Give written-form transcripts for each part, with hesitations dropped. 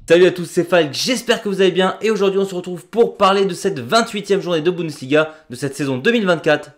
Salut à tous, c'est Falk, j'espère que vous allez bien et aujourd'hui on se retrouve pour parler de cette 28e journée de Bundesliga de cette saison 2024-2025.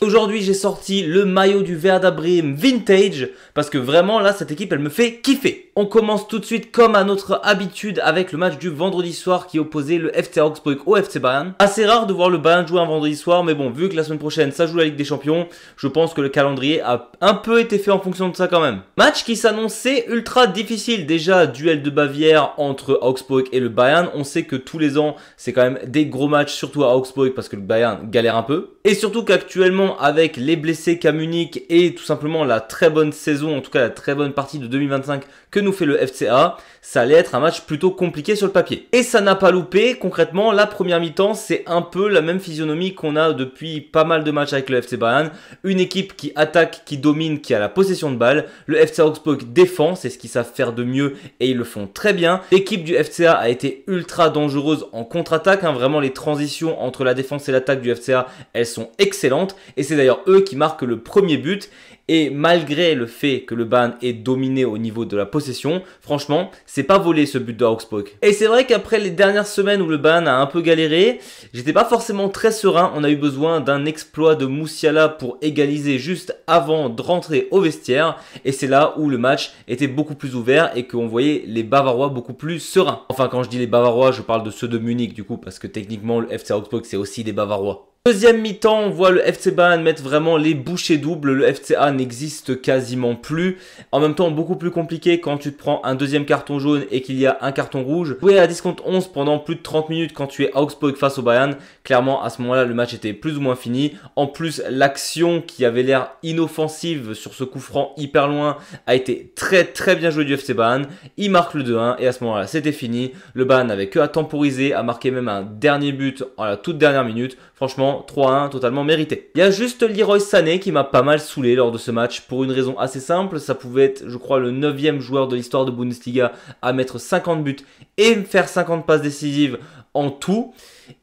Aujourd'hui j'ai sorti le maillot du Werder Bremen Vintage parce que vraiment là cette équipe elle me fait kiffer. On commence tout de suite comme à notre habitude avec le match du vendredi soir qui opposait le FC Augsburg au FC Bayern. Assez rare de voir le Bayern jouer un vendredi soir mais bon, vu que la semaine prochaine ça joue la Ligue des Champions, je pense que le calendrier a un peu été fait en fonction de ça quand même. Match qui s'annonçait ultra difficile, déjà duel de Bavière entre Augsburg et le Bayern. On sait que tous les ans c'est quand même des gros matchs, surtout à Augsburg parce que le Bayern galère un peu. Et surtout qu'actuellement avec les blessés qu'à Munich et tout simplement la très bonne saison, en tout cas la très bonne partie de 2025 que nous fait le FCA, ça allait être un match plutôt compliqué sur le papier. Et ça n'a pas loupé, concrètement la première mi-temps c'est un peu la même physionomie qu'on a depuis pas mal de matchs avec le FC Bayern. Une équipe qui attaque, qui domine, qui a la possession de balle. Le FC Augsburg défend, c'est ce qu'ils savent faire de mieux et ils le font très bien. L'équipe du FCA a été ultra dangereuse en contre-attaque, vraiment les transitions entre la défense et l'attaque du FCA, elles sont excellentes et c'est d'ailleurs eux qui marquent le premier but. Et malgré le fait que le Bayern est dominé au niveau de la possession, franchement, c'est pas volé ce but de Augsburg. Et c'est vrai qu'après les dernières semaines où le Bayern a un peu galéré, j'étais pas forcément très serein. On a eu besoin d'un exploit de Musiala pour égaliser juste avant de rentrer au vestiaire. Et c'est là où le match était beaucoup plus ouvert et qu'on voyait les Bavarois beaucoup plus sereins. Enfin, quand je dis les Bavarois, je parle de ceux de Munich du coup, parce que techniquement le FC Augsburg c'est aussi des Bavarois. Deuxième mi-temps, on voit le FC Bayern mettre vraiment les bouchées doubles. Le FCA n'existe quasiment plus. En même temps, beaucoup plus compliqué quand tu te prends un deuxième carton jaune et qu'il y a un carton rouge. Jouer à 10 contre 11 pendant plus de 30 minutes quand tu es Augsburg face au Bayern. Clairement, à ce moment-là, le match était plus ou moins fini. En plus, l'action qui avait l'air inoffensive sur ce coup franc hyper loin a été très bien jouée du FC Bayern. Il marque le 2-1 et à ce moment-là, c'était fini. Le Bayern n'avait que à temporiser, à marquer même un dernier but à la toute dernière minute. Franchement, 3-1, totalement mérité. Il y a juste Leroy Sané qui m'a pas mal saoulé lors de ce match pour une raison assez simple. Ça pouvait être, je crois, le 9e joueur de l'histoire de Bundesliga à mettre 50 buts et faire 50 passes décisives en tout.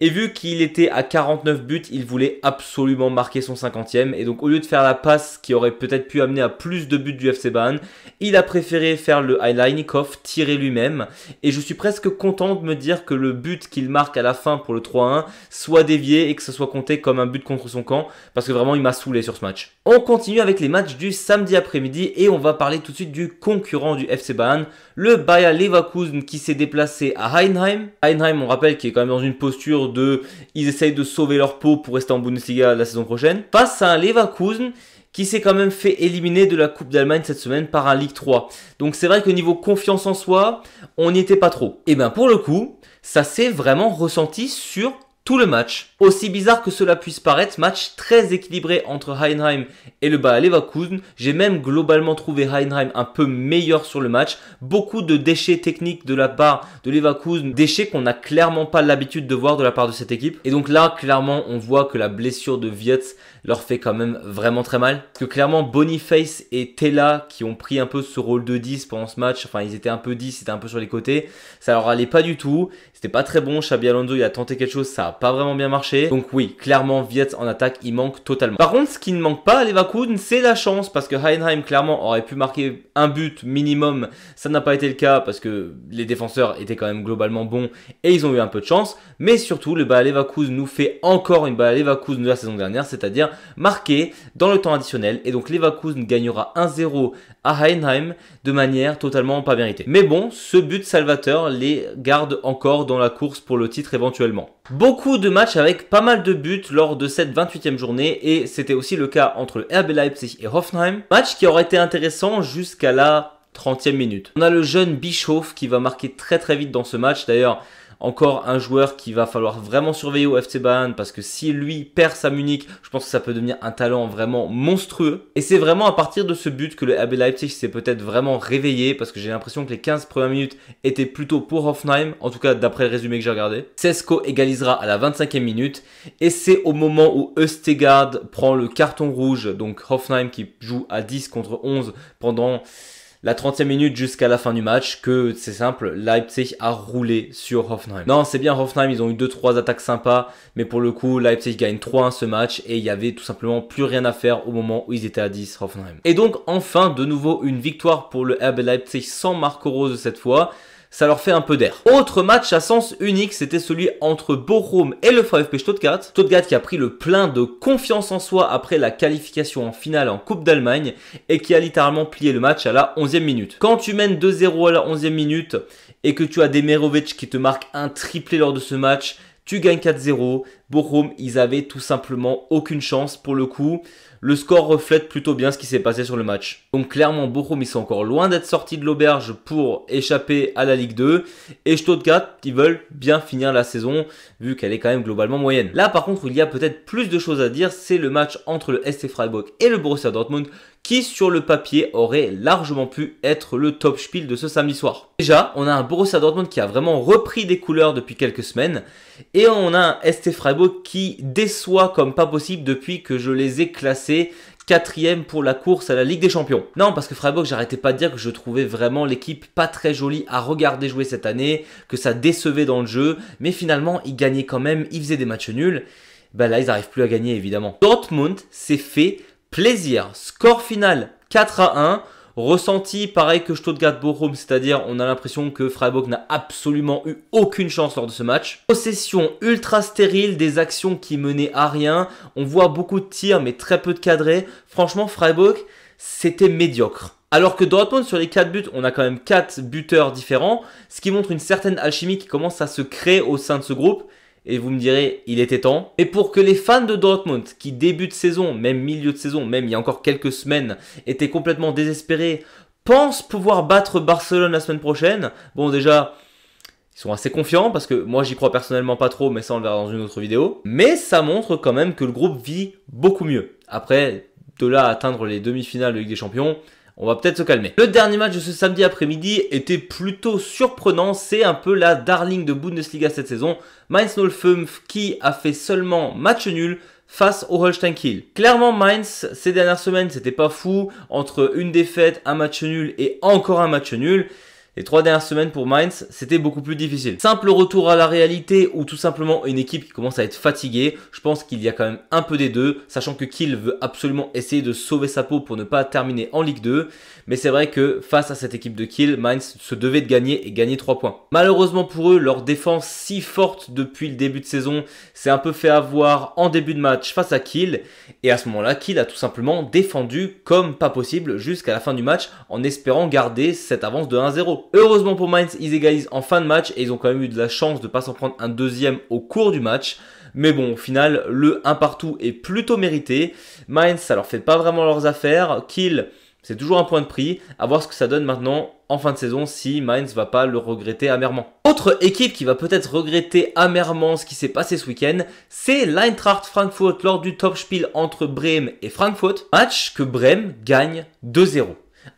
Et vu qu'il était à 49 buts, il voulait absolument marquer son 50e. Et donc au lieu de faire la passe qui aurait peut-être pu amener à plus de buts du FC Bayern, il a préféré faire le Heinikhoff, tirer lui-même. Et je suis presque content de me dire que le but qu'il marque à la fin pour le 3-1 soit dévié et que ce soit compté comme un but contre son camp. Parce que vraiment il m'a saoulé sur ce match. On continue avec les matchs du samedi après-midi et on va parler tout de suite du concurrent du FC Bayern, le Bayer Leverkusen qui s'est déplacé à Heidenheim. Heidenheim, on rappelle, qui est quand même dans une posture ils essayent de sauver leur peau pour rester en Bundesliga la saison prochaine, face à un Leverkusen qui s'est quand même fait éliminer de la Coupe d'Allemagne cette semaine par un Ligue 3. Donc c'est vrai que niveau confiance en soi, on n'y était pas trop. Et bien pour le coup, ça s'est vraiment ressenti sur tout le match. Aussi bizarre que cela puisse paraître, match très équilibré entre Heidenheim et le Bayer Leverkusen. J'ai même globalement trouvé Heidenheim un peu meilleur sur le match. Beaucoup de déchets techniques de la part de Leverkusen, déchets qu'on n'a clairement pas l'habitude de voir de la part de cette équipe. Et donc là, clairement, on voit que la blessure de Wirtz leur fait quand même vraiment très mal. Parce que clairement, Boniface et Tella, qui ont pris un peu ce rôle de 10 pendant ce match, enfin ils étaient un peu 10, c'était un peu sur les côtés, ça leur allait pas du tout. C'était pas très bon, Xabi Alonso il a tenté quelque chose, ça a pas vraiment bien marché. Donc oui, clairement, Wirtz en attaque, il manque totalement. Par contre, ce qui ne manque pas à Leverkusen, c'est la chance. Parce que Heidenheim, clairement, aurait pu marquer un but minimum. Ça n'a pas été le cas parce que les défenseurs étaient quand même globalement bons et ils ont eu un peu de chance. Mais surtout, le Bayer Leverkusen nous fait encore une Bayer Leverkusen de la saison dernière, c'est-à-dire marqué dans le temps additionnel. Et donc Leverkusen gagnera 1-0 à Heidenheim de manière totalement pas méritée. Mais bon, ce but salvateur les garde encore dans la course pour le titre éventuellement. Beaucoup de matchs avec pas mal de buts lors de cette 28e journée et c'était aussi le cas entre le RB Leipzig et Hoffenheim. Match qui aurait été intéressant jusqu'à la 30e minute. On a le jeune Bischoff qui va marquer très vite dans ce match. D'ailleurs, encore un joueur qu'il va falloir vraiment surveiller au FC Bayern parce que si lui perce à Munich, je pense que ça peut devenir un talent vraiment monstrueux. Et c'est vraiment à partir de ce but que le RB Leipzig s'est peut-être vraiment réveillé parce que j'ai l'impression que les 15 premières minutes étaient plutôt pour Hoffenheim, en tout cas d'après le résumé que j'ai regardé. Sesko égalisera à la 25e minute et c'est au moment où Østegård prend le carton rouge, donc Hoffenheim qui joue à 10 contre 11 pendant la 30e minute jusqu'à la fin du match que c'est simple, Leipzig a roulé sur Hoffenheim. Non, c'est bien Hoffenheim, ils ont eu 2-3 attaques sympas, mais pour le coup, Leipzig gagne 3-1 ce match et il y avait tout simplement plus rien à faire au moment où ils étaient à 10, Hoffenheim. Et donc enfin, de nouveau, une victoire pour le RB Leipzig sans Marco Rose cette fois. ça leur fait un peu d'air. Autre match à sens unique, c'était celui entre Bochum et le VfB Stuttgart. Stuttgart qui a pris le plein de confiance en soi après la qualification en finale en Coupe d'Allemagne et qui a littéralement plié le match à la 11e minute. Quand tu mènes 2-0 à la 11e minute et que tu as Demirovic qui te marque un triplé lors de ce match, tu gagnes 4-0. Bochum, ils avaient tout simplement aucune chance pour le coup. Le score reflète plutôt bien ce qui s'est passé sur le match. Donc clairement, Bochum, ils sont encore loin d'être sortis de l'auberge pour échapper à la Ligue 2. Et Stuttgart, ils veulent bien finir la saison, vu qu'elle est quand même globalement moyenne. Là, par contre, où il y a peut-être plus de choses à dire, c'est le match entre le SC Freiburg et le Borussia Dortmund, qui sur le papier aurait largement pu être le top spiel de ce samedi soir. Déjà, on a un Borussia Dortmund qui a vraiment repris des couleurs depuis quelques semaines. Et on a un SC Freiburg qui déçoit comme pas possible depuis que je les ai classés 4e pour la course à la Ligue des Champions. Non, parce que Freiburg, j'arrêtais pas de dire que je trouvais vraiment l'équipe pas très jolie à regarder jouer cette année, que ça décevait dans le jeu, mais finalement, ils gagnaient quand même, ils faisaient des matchs nuls. Ben là, ils n'arrivent plus à gagner, évidemment. Dortmund s'est fait plaisir. Score final 4-1. Ressenti pareil que Stuttgart-Bochum, c'est-à-dire on a l'impression que Freiburg n'a absolument eu aucune chance lors de ce match. Possession ultra stérile, des actions qui menaient à rien. On voit beaucoup de tirs mais très peu de cadrés. Franchement, Freiburg, c'était médiocre. Alors que Dortmund, sur les 4 buts, on a quand même 4 buteurs différents, ce qui montre une certaine alchimie qui commence à se créer au sein de ce groupe. Et vous me direz, il était temps. Et pour que les fans de Dortmund, qui début de saison, même milieu de saison, même il y a encore quelques semaines, étaient complètement désespérés, pensent pouvoir battre Barcelone la semaine prochaine. Bon, déjà, ils sont assez confiants parce que moi, j'y crois personnellement pas trop, mais ça, on le verra dans une autre vidéo. Mais ça montre quand même que le groupe vit beaucoup mieux. Après, de là à atteindre les demi-finales de Ligue des Champions, on va peut-être se calmer. Le dernier match de ce samedi après-midi était plutôt surprenant. C'est un peu la darling de Bundesliga cette saison. Mainz 05 qui a fait seulement match nul face au Holstein Kiel. Clairement, Mainz, ces dernières semaines, c'était pas fou. Entre une défaite, un match nul et encore un match nul. Les 3 dernières semaines pour Mainz, c'était beaucoup plus difficile. Simple retour à la réalité ou tout simplement une équipe qui commence à être fatiguée. Je pense qu'il y a quand même un peu des deux, sachant que Kiel veut absolument essayer de sauver sa peau pour ne pas terminer en Ligue 2. Mais c'est vrai que face à cette équipe de Kiel, Mainz se devait de gagner et gagner 3 points. Malheureusement pour eux, leur défense si forte depuis le début de saison s'est un peu fait avoir en début de match face à Kiel. Et à ce moment-là, Kiel a tout simplement défendu comme pas possible jusqu'à la fin du match en espérant garder cette avance de 1-0. Heureusement pour Mainz, ils égalisent en fin de match et ils ont quand même eu de la chance de ne pas s'en prendre un deuxième au cours du match. Mais bon, au final, le 1 partout est plutôt mérité. Mainz, ça leur fait pas vraiment leurs affaires. Kiel, c'est toujours un point de prix. À voir ce que ça donne maintenant en fin de saison si Mainz va pas le regretter amèrement. Autre équipe qui va peut-être regretter amèrement ce qui s'est passé ce week-end, c'est l'Eintracht Frankfurt lors du top spiel entre Brême et Francfort. Match que Brême gagne 2-0.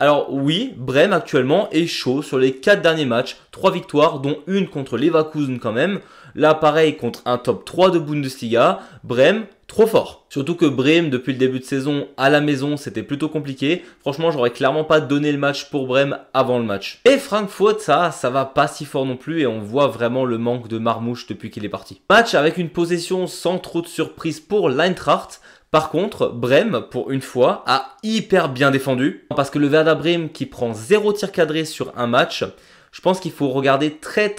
Alors oui, Brême actuellement est chaud sur les 4 derniers matchs, 3 victoires dont une contre Leverkusen quand même. Là pareil contre un top 3 de Bundesliga, Brême trop fort. Surtout que Brême depuis le début de saison à la maison c'était plutôt compliqué. Franchement j'aurais clairement pas donné le match pour Brême avant le match. Et Francfort ça va pas si fort non plus et on voit vraiment le manque de Marmouche depuis qu'il est parti. Match avec une possession sans trop de surprise pour l'Eintracht. Par contre, Brême, pour une fois, a hyper bien défendu. Parce que le Werder Brême qui prend 0 tir cadré sur un match, je pense qu'il faut regarder très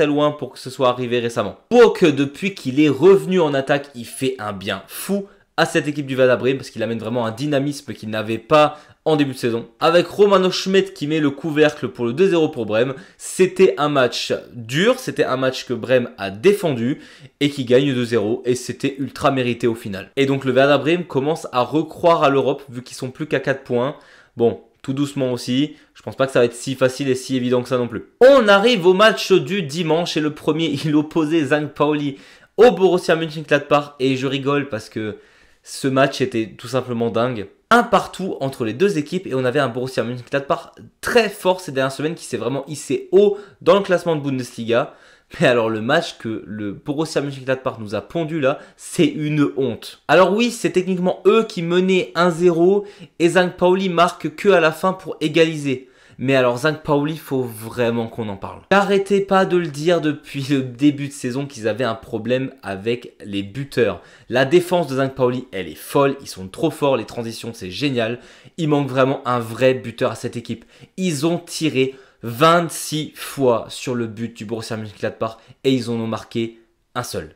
loin pour que ce soit arrivé récemment. Pour que depuis qu'il est revenu en attaque, il fait un bien fou à cette équipe du Werder Brême parce qu'il amène vraiment un dynamisme qu'il n'avait pas en début de saison. Avec Romano Schmidt qui met le couvercle pour le 2-0 pour Brême, c'était un match dur, c'était un match que Brême a défendu et qui gagne 2-0 et c'était ultra mérité au final. Et donc le Werder Brême commence à recroire à l'Europe vu qu'ils sont plus qu'à 4 points. Bon, tout doucement aussi, je pense pas que ça va être si facile et si évident que ça non plus. On arrive au match du dimanche et le premier il opposait St. Pauli au Borussia Mönchengladbach et je rigole parce que ce match était tout simplement dingue. Un partout entre les deux équipes et on avait un Borussia Mönchengladbach très fort ces dernières semaines qui s'est vraiment hissé haut dans le classement de Bundesliga. Mais alors le match que le Borussia Mönchengladbach nous a pondu là, c'est une honte. Alors oui, c'est techniquement eux qui menaient 1-0 et St. Pauli marque que à la fin pour égaliser. Mais alors St. Pauli, faut vraiment qu'on en parle. N'arrêtez pas de le dire depuis le début de saison qu'ils avaient un problème avec les buteurs. La défense de St. Pauli, elle est folle, ils sont trop forts, les transitions c'est génial. Il manque vraiment un vrai buteur à cette équipe. Ils ont tiré 26 fois sur le but du Borussia Mönchengladbach et ils en ont marqué un seul.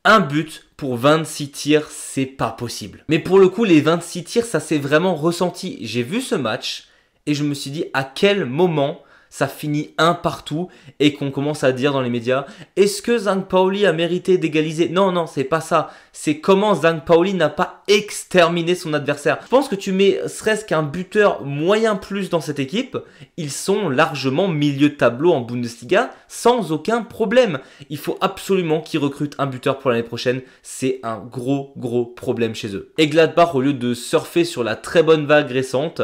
Un but pour 26 tirs, c'est pas possible. Mais pour le coup, les 26 tirs, ça s'est vraiment ressenti. J'ai vu ce match et je me suis dit à quel moment ça finit un partout et qu'on commence à dire dans les médias est-ce que St. Pauli a mérité d'égaliser? Non, c'est pas ça. C'est comment St. Pauli n'a pas exterminé son adversaire. Je pense que tu mets serait-ce qu'un buteur moyen plus dans cette équipe, ils sont largement milieu de tableau en Bundesliga sans aucun problème. Il faut absolument qu'ils recrutent un buteur pour l'année prochaine. C'est un gros problème chez eux. Et Gladbach, au lieu de surfer sur la très bonne vague récente,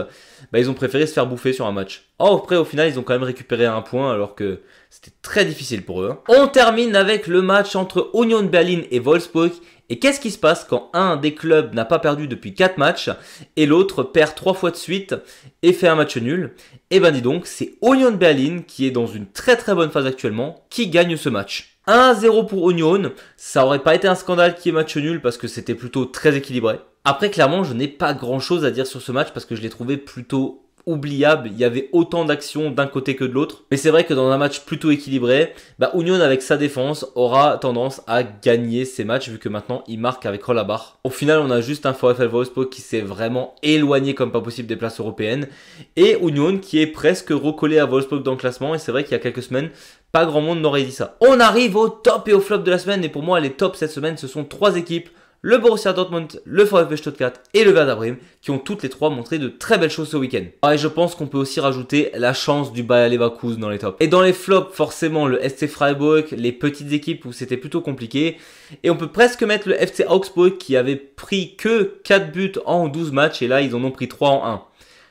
ils ont préféré se faire bouffer sur un match. Après, au final, ils ont quand même récupéré un point alors que c'était très difficile pour eux. On termine avec le match entre Union Berlin et Wolfsburg. Et qu'est-ce qui se passe quand un des clubs n'a pas perdu depuis 4 matchs et l'autre perd 3 fois de suite et fait un match nul? Et dis donc, c'est Union Berlin qui est dans une très bonne phase actuellement qui gagne ce match. 1-0 pour Union, ça aurait pas été un scandale qui est match nul parce que c'était plutôt très équilibré. Après, clairement, je n'ai pas grand chose à dire sur ce match parce que je l'ai trouvé plutôt oubliable. Il y avait autant d'actions d'un côté que de l'autre. Mais c'est vrai que dans un match plutôt équilibré, Union avec sa défense aura tendance à gagner ces matchs vu que maintenant il marque avec Rolabach. Au final, on a juste un VfL Wolfsburg qui s'est vraiment éloigné comme pas possible des places européennes et Union qui est presque recollé à Wolfsburg dans le classement. Et c'est vrai qu'il y a quelques semaines, pas grand monde n'aurait dit ça. On arrive au top et au flop de la semaine et pour moi les tops cette semaine ce sont 3 équipes. Le Borussia Dortmund, le VfB Stuttgart et le Werder Bremen qui ont toutes les 3 montré de très belles choses ce week-end. Et je pense qu'on peut aussi rajouter la chance du Bayer Leverkusen dans les tops. Et dans les flops, forcément le SC Freiburg, les petites équipes où c'était plutôt compliqué. Et on peut presque mettre le FC Augsburg qui avait pris que 4 buts en 12 matchs et là ils en ont pris 3 en 1.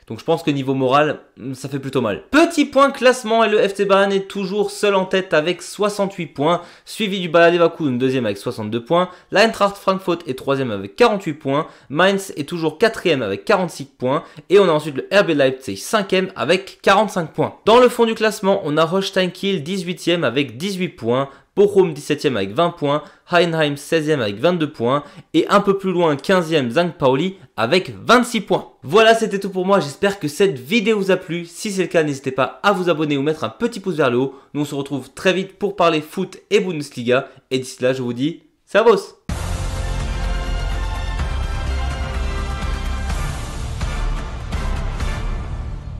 Donc je pense que niveau moral, ça fait plutôt mal. Petit point classement et le FC Bayern est toujours seul en tête avec 68 points, suivi du Bayer Leverkusen deuxième avec 62 points, l'Eintracht Frankfurt est troisième avec 48 points, Mainz est toujours quatrième avec 46 points et on a ensuite le RB Leipzig cinquième avec 45 points. Dans le fond du classement, on a Holstein Kiel 18e avec 18 points, Bochum 17e avec 20 points, Heidenheim 16e avec 22 points et un peu plus loin 15e St. Pauli avec 26 points. Voilà, c'était tout pour moi, j'espère que cette vidéo vous a plu. Si c'est le cas, n'hésitez pas à vous abonner ou mettre un petit pouce vers le haut. Nous on se retrouve très vite pour parler foot et Bundesliga et d'ici là je vous dis servus.